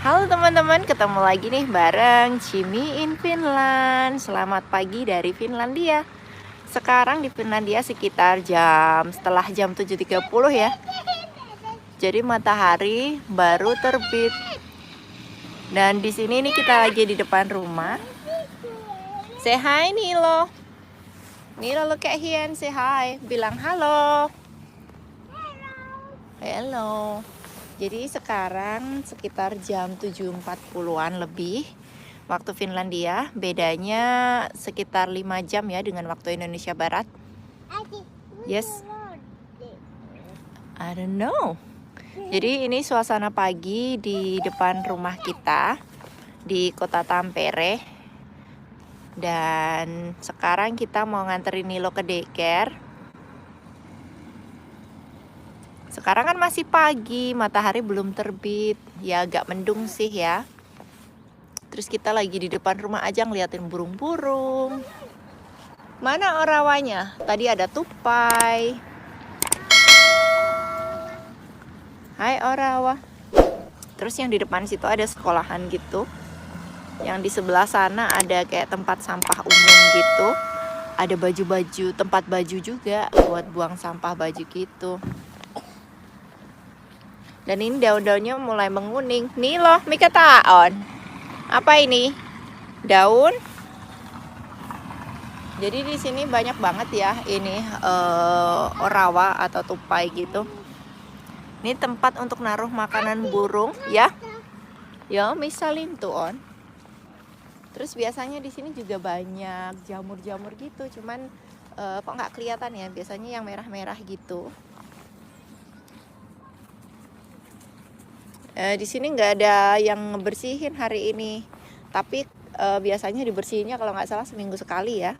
Halo teman-teman, ketemu lagi nih bareng Cimi in Finland. Selamat pagi dari Finlandia. Sekarang di Finlandia sekitar setelah jam 7.30 ya. Jadi matahari baru terbit. Dan di sini nih kita lagi di depan rumah. Say hi Nilo. Nilo look at here and say hi. Bilang halo. Hello. Jadi sekarang sekitar jam 7.40-an lebih waktu Finlandia. Bedanya sekitar 5 jam ya dengan waktu Indonesia Barat. Yes. I don't know. Jadi ini suasana pagi di depan rumah kita di kota Tampere. Dan sekarang kita mau nganterin Nilo ke daycare. Sekarang kan masih pagi, matahari belum terbit. Ya agak mendung sih ya. Terus kita lagi di depan rumah aja ngeliatin burung-burung. Mana orawanya? Tadi ada tupai. Hai orawa. Terus yang di depan situ ada sekolahan gitu. Yang di sebelah sana ada kayak tempat sampah umum gitu. Ada baju-baju, tempat baju juga buat buang sampah baju gitu. Dan ini daun-daunnya mulai menguning. Nih loh, Mika taon. Apa ini? Daun. Jadi di sini banyak banget ya ini orawa atau tupai gitu. Ini tempat untuk naruh makanan burung ya. Ya, misalin tuh on. Terus biasanya di sini juga banyak jamur-jamur gitu, cuman kok nggak kelihatan ya. Biasanya yang merah-merah gitu. Di sini nggak ada yang ngebersihin hari ini, tapi biasanya dibersihinnya kalau nggak salah seminggu sekali ya.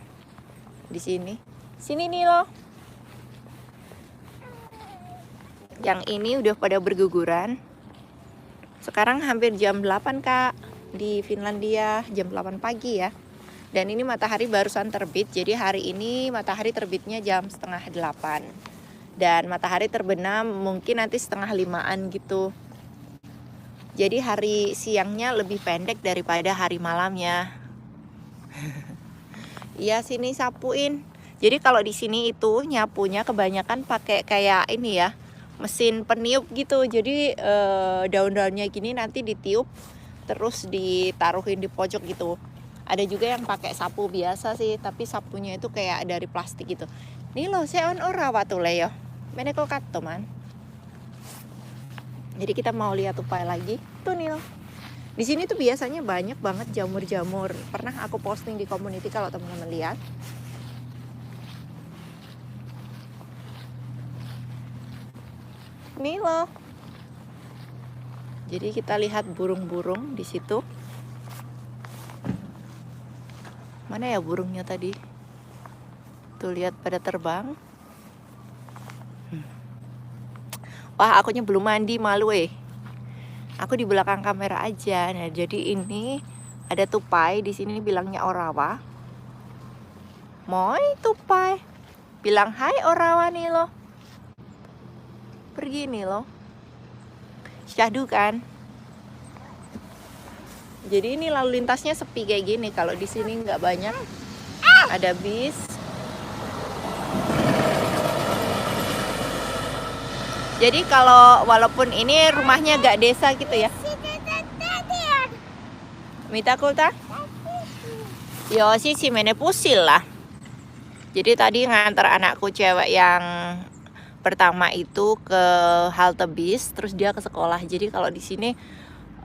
Di sini nih loh. Yang ini udah pada berguguran. Sekarang hampir jam 8 kak di Finlandia, jam 8 pagi ya. Dan ini matahari barusan terbit, jadi hari ini matahari terbitnya jam setengah 8. Dan matahari terbenam mungkin nanti setengah 5-an gitu. Jadi hari siangnya lebih pendek daripada hari malamnya. Iya sini sapuin. Jadi kalau di sini itu nyapunya kebanyakan pakai kayak ini ya, mesin peniup gitu. Jadi daun-daunnya gini nanti ditiup terus ditaruhin di pojok gitu. Ada juga yang pakai sapu biasa sih, tapi sapunya itu kayak dari plastik gitu. Nih loh, seon ora watu leyo. Meneko katto man. Jadi kita mau lihat tupai lagi. Tuh nih loh. Di sini tuh biasanya banyak banget jamur-jamur. Pernah aku posting di community kalau teman-teman lihat. Nih loh. Jadi kita lihat burung-burung di situ. Mana ya burungnya tadi? Tuh lihat pada terbang. Wah, akunya belum mandi, malu Aku di belakang kamera aja. Nah, jadi ini ada tupai di sini bilangnya orawa. Moi tupai. Bilang hai orawa nih loh. Pergi nih loh. Syahdu kan. Jadi ini lalu lintasnya sepi kayak gini. Kalau di sini nggak banyak. Ada bis. Jadi kalau walaupun ini rumahnya agak desa gitu ya. Mita kulta? Yo sih si mene pusil lah. Jadi tadi ngantar anakku cewek yang pertama itu ke halte bis, terus dia ke sekolah. Jadi kalau di sini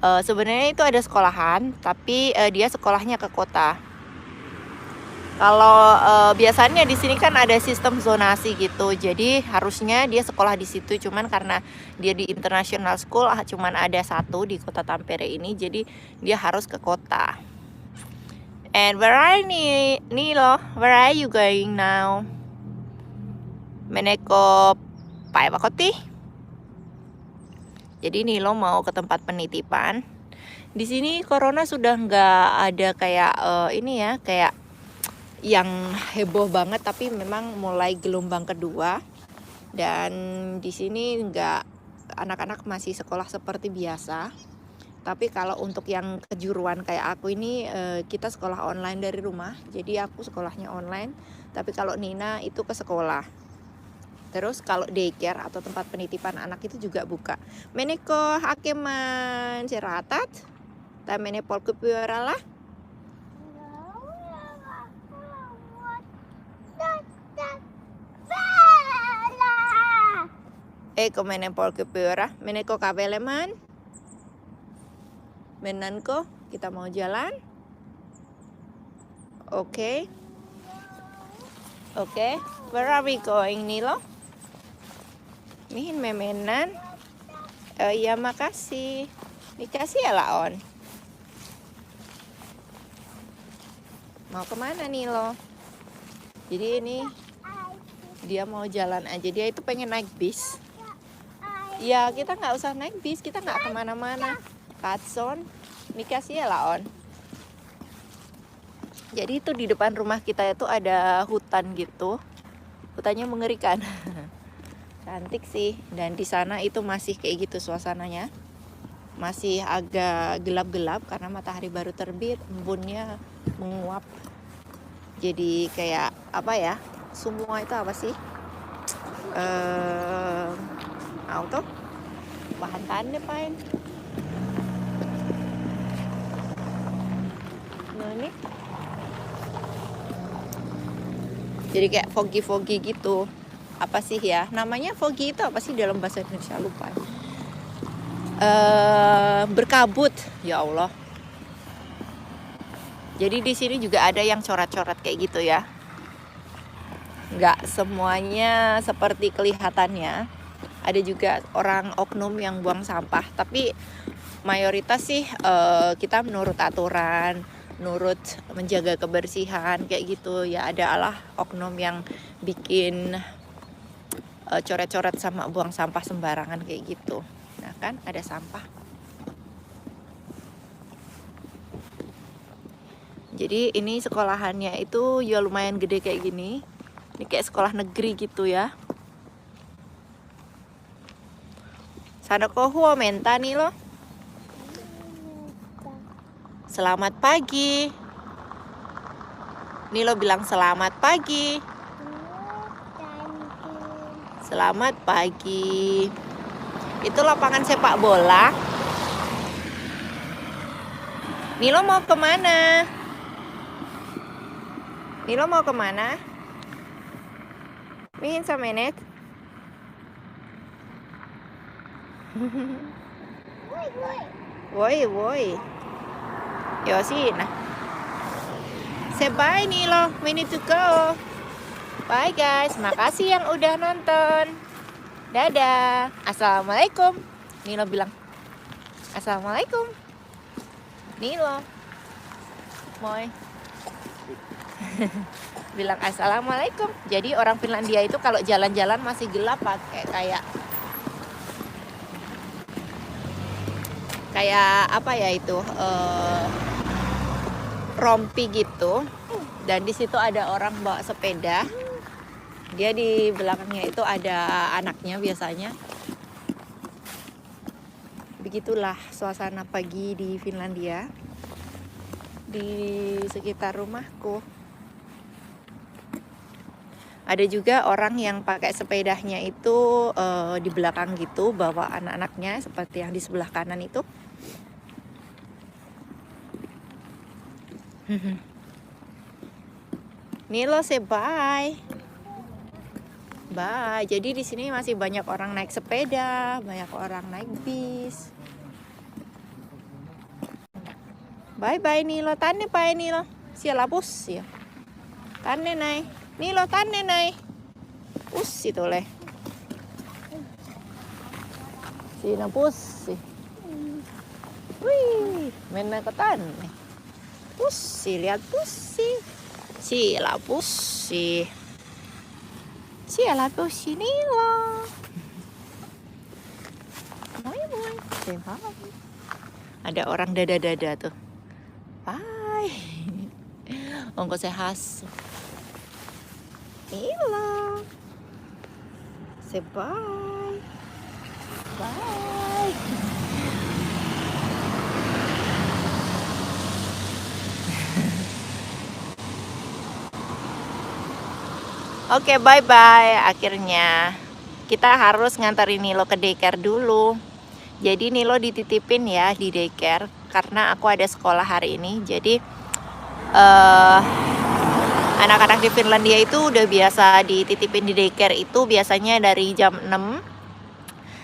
sebenarnya itu ada sekolahan, tapi dia sekolahnya ke kota. Kalau biasanya di sini kan ada sistem zonasi gitu, jadi harusnya dia sekolah di situ. Cuman karena dia di international school, cuman ada satu di kota Tampere ini, jadi dia harus ke kota. And where are Nilo? Where are you going now? Meneko Paipakoti. Jadi Nilo mau ke tempat penitipan. Di sini corona sudah nggak ada kayak ini ya, kayak yang heboh banget, tapi memang mulai gelombang kedua. Dan di sini anak-anak masih sekolah seperti biasa. Tapi kalau untuk yang kejuruan kayak aku ini, kita sekolah online dari rumah. Jadi aku sekolahnya online. Tapi kalau Nina itu ke sekolah. Terus kalau daycare atau tempat penitipan anak itu juga buka. Meneko hakeman seratat. Ta menepol kepiora lah. Ko menepol kepiora. Meneko kabeleman. Menanko, kita mau jalan. Oke. Oke. Where are we going, Nilo? Mihin memenan. Iya, makasih. Dikasih ya, Laon. Mau kemana, Nilo? Jadi ini dia mau jalan aja. Dia itu pengen naik bis. Ya, kita nggak usah naik bis. Kita nggak kemana-mana. Katson, dikasih ya, Laon. Jadi itu di depan rumah kita itu ada hutan gitu. Hutannya mengerikan. Cantik sih. Dan di sana itu masih kayak gitu suasananya. Masih agak gelap-gelap karena matahari baru terbit, embunnya menguap. Jadi kayak apa ya? Semua itu apa sih? Auto bahan tanda pain. Ini. Jadi kayak foggy gitu. Apa sih ya? Namanya foggy itu apa sih dalam bahasa Indonesia, lupa. Berkabut, ya Allah. Jadi di sini juga ada yang coret-coret kayak gitu ya. Nggak semuanya seperti kelihatannya. Ada juga orang oknum yang buang sampah. Tapi mayoritas sih kita menurut aturan, menurut menjaga kebersihan kayak gitu ya. Ada Allah oknum yang bikin coret-coret sama buang sampah sembarangan kayak gitu. Nah kan ada sampah. Jadi ini sekolahannya itu ya lumayan gede kayak gini. Ini kayak sekolah negeri gitu ya. Sana kohuo menta nih lo. Selamat pagi. Nilo bilang selamat pagi. Selamat pagi. Itu lapangan sepak bola. Nilo mau kemana? Nilo mau kemana? Mihin sa menet. Woi. Yosina. Say bye Nilo, we need to go. Bye guys, makasih yang udah nonton. Dadah. Assalamualaikum. Nilo bilang Assalamualaikum. Nilo Moy bilang Assalamualaikum. Jadi orang Finlandia itu kalau jalan-jalan masih gelap pakai kayak apa ya itu rompi gitu. Dan di situ ada orang bawa sepeda. Dia di belakangnya itu ada anaknya biasanya. Begitulah suasana pagi di Finlandia. Di sekitar rumahku. Ada juga orang yang pakai sepedanya itu di belakang gitu, bawa anak-anaknya seperti yang di sebelah kanan itu. Nilo say bye. Bye. Jadi di sini masih banyak orang naik sepeda, banyak orang naik bis. Bye bye Nilo, tanne bye Nilo. Siellä bussia. Tanne näin. Nilo, tanne näin. Pussi tulee. Siinä pussi. Wih, mennäänkö tänne? Pussi, lihat pussi. Siellä pussi. Siellä pussi Nilo. Moi. Say bye. Ada orang dada-dada tuh. Bye. Onko se hassu? Nilo. Say bye. Bye. Oke, bye-bye. Akhirnya kita harus nganterin Nilo ke daycare dulu. Jadi Nilo dititipin ya di daycare karena aku ada sekolah hari ini. Jadi anak-anak di Finlandia itu udah biasa dititipin di daycare itu biasanya dari jam 6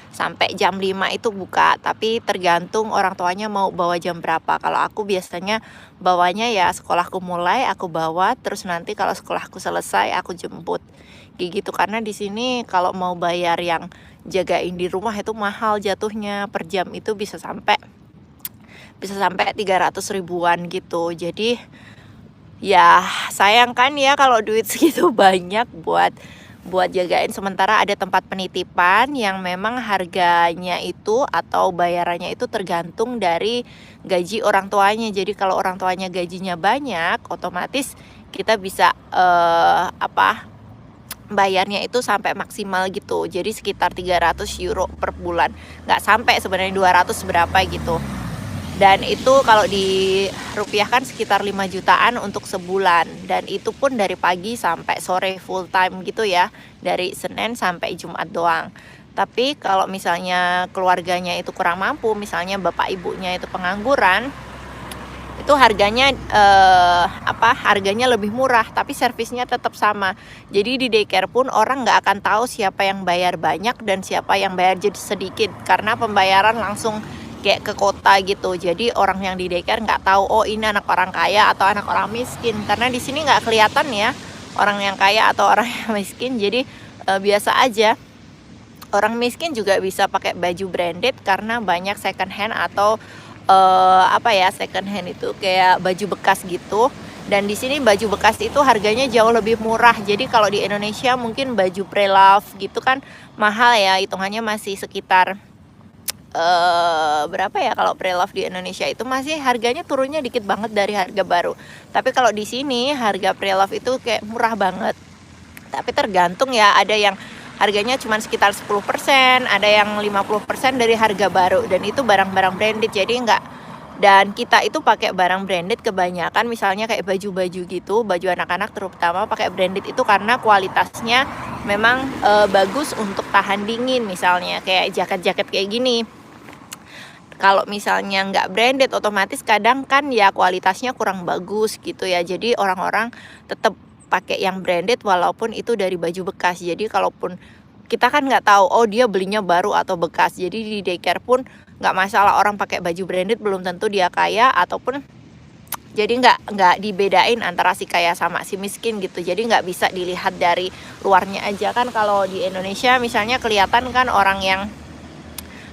sampai jam 5 itu buka, tapi tergantung orang tuanya mau bawa jam berapa. Kalau aku biasanya bawanya ya sekolahku mulai aku bawa, terus nanti kalau sekolahku selesai aku jemput. Kayak gitu, karena di sini kalau mau bayar yang jagain di rumah itu mahal jatuhnya, per jam itu bisa sampai 300 ribuan gitu. Jadi ya sayang kan ya kalau duit segitu banyak buat jagain, sementara ada tempat penitipan yang memang harganya itu atau bayarannya itu tergantung dari gaji orang tuanya. Jadi kalau orang tuanya gajinya banyak, otomatis kita bisa bayarnya itu sampai maksimal gitu. Jadi sekitar 300 euro per bulan. Nggak sampai sebenarnya 200 berapa gitu. Dan itu kalau dirupiahkan sekitar 5 jutaan untuk sebulan. Dan itu pun dari pagi sampai sore full time gitu ya. Dari Senin sampai Jumat doang. Tapi kalau misalnya keluarganya itu kurang mampu, misalnya bapak ibunya itu pengangguran, itu harganya harganya lebih murah, tapi servisnya tetap sama. Jadi di daycare pun orang nggak akan tahu siapa yang bayar banyak dan siapa yang bayar jadi sedikit, karena pembayaran langsung kayak ke kota gitu. Jadi orang yang di daycare nggak tahu oh ini anak orang kaya atau anak orang miskin, karena di sini nggak kelihatan ya orang yang kaya atau orang yang miskin. Jadi biasa aja. Orang miskin juga bisa pakai baju branded karena banyak second hand atau second hand itu kayak baju bekas gitu. Dan di sini baju bekas itu harganya jauh lebih murah. Jadi kalau di Indonesia mungkin baju pre-love gitu kan mahal ya, hitungannya masih sekitar berapa ya, kalau pre-love di Indonesia itu masih harganya turunnya dikit banget dari harga baru. Tapi kalau di sini harga pre-love itu kayak murah banget. Tapi tergantung ya, ada yang harganya cuma sekitar 10%, ada yang 50% dari harga baru, dan itu barang-barang branded. Jadi dan kita itu pakai barang branded kebanyakan, misalnya kayak baju-baju gitu, baju anak-anak terutama pakai branded itu karena kualitasnya memang bagus untuk tahan dingin. Misalnya kayak jaket-jaket kayak gini, kalau misalnya nggak branded otomatis kadang kan ya kualitasnya kurang bagus gitu ya. Jadi orang-orang tetap pakai yang branded walaupun itu dari baju bekas. Jadi kalaupun kita kan nggak tahu oh dia belinya baru atau bekas. Jadi di daycare pun nggak masalah orang pakai baju branded, belum tentu dia kaya ataupun, jadi nggak dibedain antara si kaya sama si miskin gitu. Jadi nggak bisa dilihat dari luarnya aja kan. Kalau di Indonesia misalnya kelihatan kan orang yang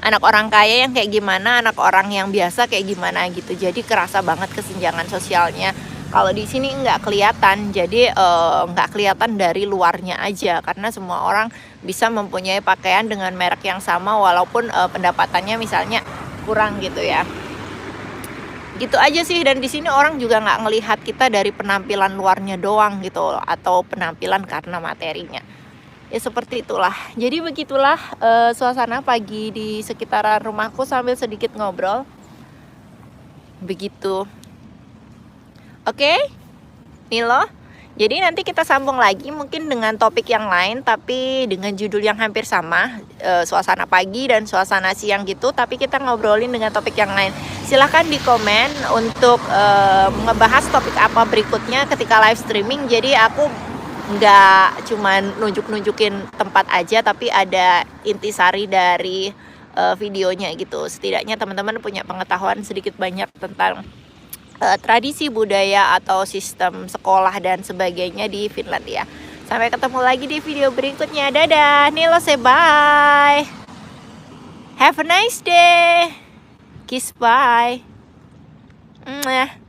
anak orang kaya yang kayak gimana, anak orang yang biasa kayak gimana gitu. Jadi kerasa banget kesenjangan sosialnya. Kalau di sini nggak kelihatan, jadi nggak kelihatan dari luarnya aja, karena semua orang bisa mempunyai pakaian dengan merek yang sama walaupun pendapatannya misalnya kurang gitu ya. Gitu aja sih. Dan di sini orang juga nggak ngelihat kita dari penampilan luarnya doang gitu, atau penampilan karena materinya. Ya seperti itulah. Jadi begitulah suasana pagi di sekitaran rumahku sambil sedikit ngobrol. Begitu. Oke, Nilo. Jadi nanti kita sambung lagi mungkin dengan topik yang lain, tapi dengan judul yang hampir sama, suasana pagi dan suasana siang gitu, tapi kita ngobrolin dengan topik yang lain. Silahkan di komen untuk ngebahas topik apa berikutnya ketika live streaming. Jadi aku nggak cuman nunjukin tempat aja, tapi ada intisari dari videonya gitu. Setidaknya teman-teman punya pengetahuan sedikit banyak tentang tradisi budaya atau sistem sekolah dan sebagainya di Finlandia. Sampai ketemu lagi di video berikutnya. Dadah, Nilo say bye. Have a nice day. Kiss bye. Mwah.